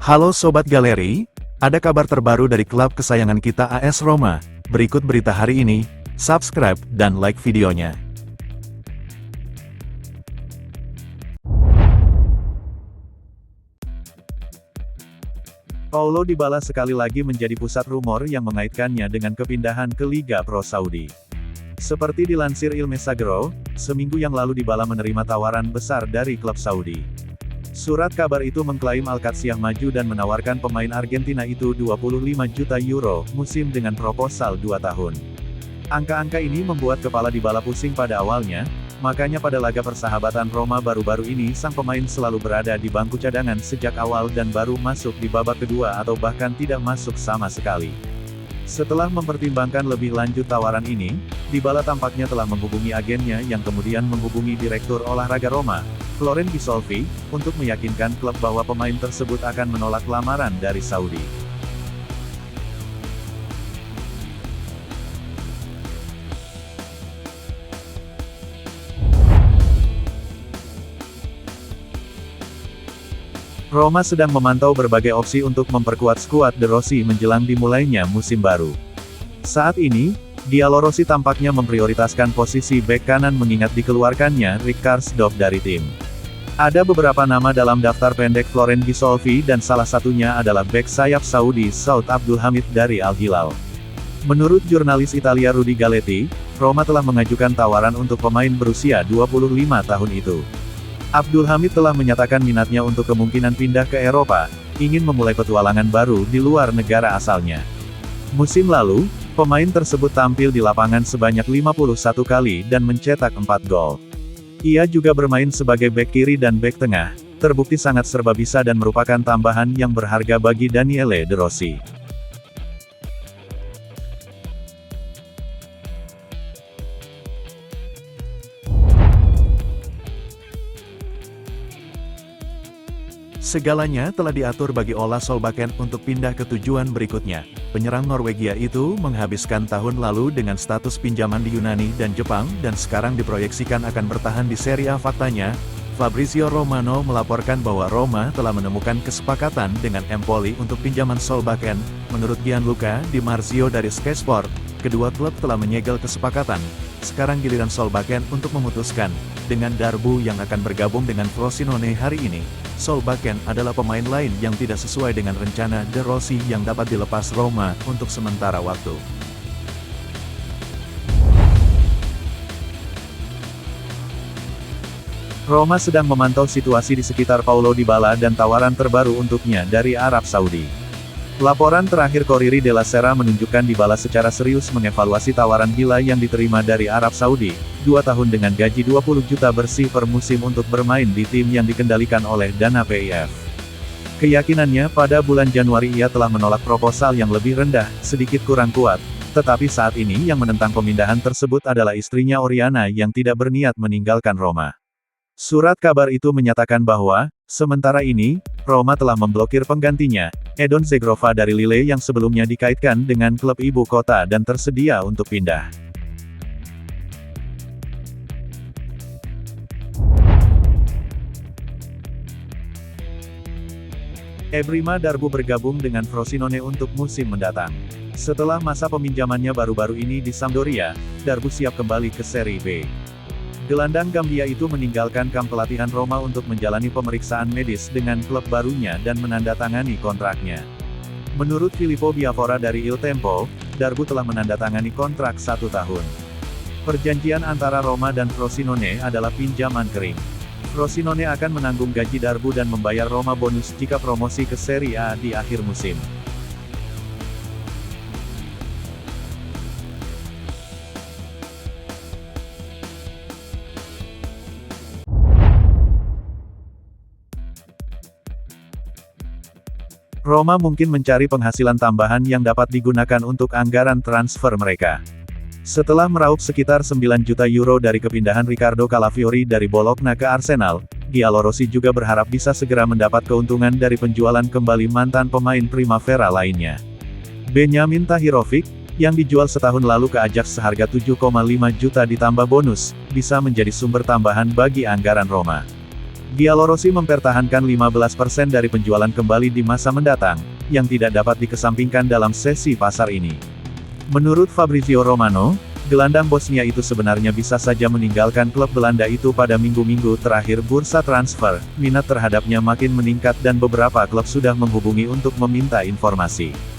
Halo Sobat Galeri, ada kabar terbaru dari klub kesayangan kita AS Roma. Berikut berita hari ini, subscribe dan like videonya. Paulo Dybala sekali lagi menjadi pusat rumor yang mengaitkannya dengan kepindahan ke Liga Pro Saudi. Seperti dilansir Il Messaggero, seminggu yang lalu Dybala menerima tawaran besar dari klub Saudi. Surat kabar itu mengklaim Al-Qadsiah maju dan menawarkan pemain Argentina itu 25 juta euro musim dengan proposal 2 tahun. Angka-angka ini membuat kepala Dybala pusing pada awalnya, makanya pada laga persahabatan Roma baru-baru ini sang pemain selalu berada di bangku cadangan sejak awal dan baru masuk di babak kedua atau bahkan tidak masuk sama sekali. Setelah mempertimbangkan lebih lanjut tawaran ini, Dybala tampaknya telah menghubungi agennya yang kemudian menghubungi Direktur Olahraga Roma, Floren Bisolfi, untuk meyakinkan klub bahwa pemain tersebut akan menolak lamaran dari Saudi. Roma sedang memantau berbagai opsi untuk memperkuat skuad De Rossi menjelang dimulainya musim baru. Saat ini, Diallo Rossi tampaknya memprioritaskan posisi bek kanan mengingat dikeluarkannya Rick Karsdorp dari tim. Ada beberapa nama dalam daftar pendek Floren Bisolfi dan salah satunya adalah bek sayap Saudi Saud Abdulhamid dari Al Hilal. Menurut jurnalis Italia Rudy Galetti, Roma telah mengajukan tawaran untuk pemain berusia 25 tahun itu. Abdulhamid telah menyatakan minatnya untuk kemungkinan pindah ke Eropa, ingin memulai petualangan baru di luar negara asalnya. Musim lalu, pemain tersebut tampil di lapangan sebanyak 51 kali dan mencetak 4 gol. Ia juga bermain sebagai bek kiri dan bek tengah, terbukti sangat serba bisa dan merupakan tambahan yang berharga bagi Daniele De Rossi. Segalanya telah diatur bagi Ola Solbakken untuk pindah ke tujuan berikutnya. Penyerang Norwegia itu menghabiskan tahun lalu dengan status pinjaman di Yunani dan Jepang dan sekarang diproyeksikan akan bertahan di Serie A. Faktanya, Fabrizio Romano melaporkan bahwa Roma telah menemukan kesepakatan dengan Empoli untuk pinjaman Solbakken. Menurut Gianluca Di Marzio dari Sky Sport, kedua klub telah menyegel kesepakatan. Sekarang giliran Solbakken untuk memutuskan. Dengan Darbu yang akan bergabung dengan Frosinone hari ini, Solbakken adalah pemain lain yang tidak sesuai dengan rencana De Rossi yang dapat dilepas Roma untuk sementara waktu. Roma sedang memantau situasi di sekitar Paulo Dybala dan tawaran terbaru untuknya dari Arab Saudi. Laporan terakhir Corriere della Sera menunjukkan Dybala secara serius mengevaluasi tawaran gila yang diterima dari Arab Saudi, 2 tahun dengan gaji 20 juta bersih per musim untuk bermain di tim yang dikendalikan oleh dana PIF. Keyakinannya pada bulan Januari ia telah menolak proposal yang lebih rendah, sedikit kurang kuat, tetapi saat ini yang menentang pemindahan tersebut adalah istrinya Oriana yang tidak berniat meninggalkan Roma. Surat kabar itu menyatakan bahwa, sementara ini, Roma telah memblokir penggantinya, Edon Zegrova dari Lille yang sebelumnya dikaitkan dengan klub ibu kota dan tersedia untuk pindah. Ebrima Darbu bergabung dengan Frosinone untuk musim mendatang. Setelah masa peminjamannya baru-baru ini di Sampdoria, Darbu siap kembali ke Serie B. Gelandang Gambia itu meninggalkan kamp pelatihan Roma untuk menjalani pemeriksaan medis dengan klub barunya dan menandatangani kontraknya. Menurut Filippo Biafora dari Il Tempo, Darbu telah menandatangani kontrak 1 tahun. Perjanjian antara Roma dan Frosinone adalah pinjaman kering. Frosinone akan menanggung gaji Darbu dan membayar Roma bonus jika promosi ke Serie A di akhir musim. Roma mungkin mencari penghasilan tambahan yang dapat digunakan untuk anggaran transfer mereka. Setelah meraup sekitar 9 juta euro dari kepindahan Riccardo Calafiori dari Bologna ke Arsenal, Diallo Rossi juga berharap bisa segera mendapat keuntungan dari penjualan kembali mantan pemain Primavera lainnya. Benjamin Tahirovic, yang dijual setahun lalu ke Ajax seharga 7,5 juta ditambah bonus, bisa menjadi sumber tambahan bagi anggaran Roma. Diallo Rossi mempertahankan 15% dari penjualan kembali di masa mendatang, yang tidak dapat dikesampingkan dalam sesi pasar ini. Menurut Fabrizio Romano, gelandang Bosnia itu sebenarnya bisa saja meninggalkan klub Belanda itu pada minggu-minggu terakhir bursa transfer. Minat terhadapnya makin meningkat dan beberapa klub sudah menghubungi untuk meminta informasi.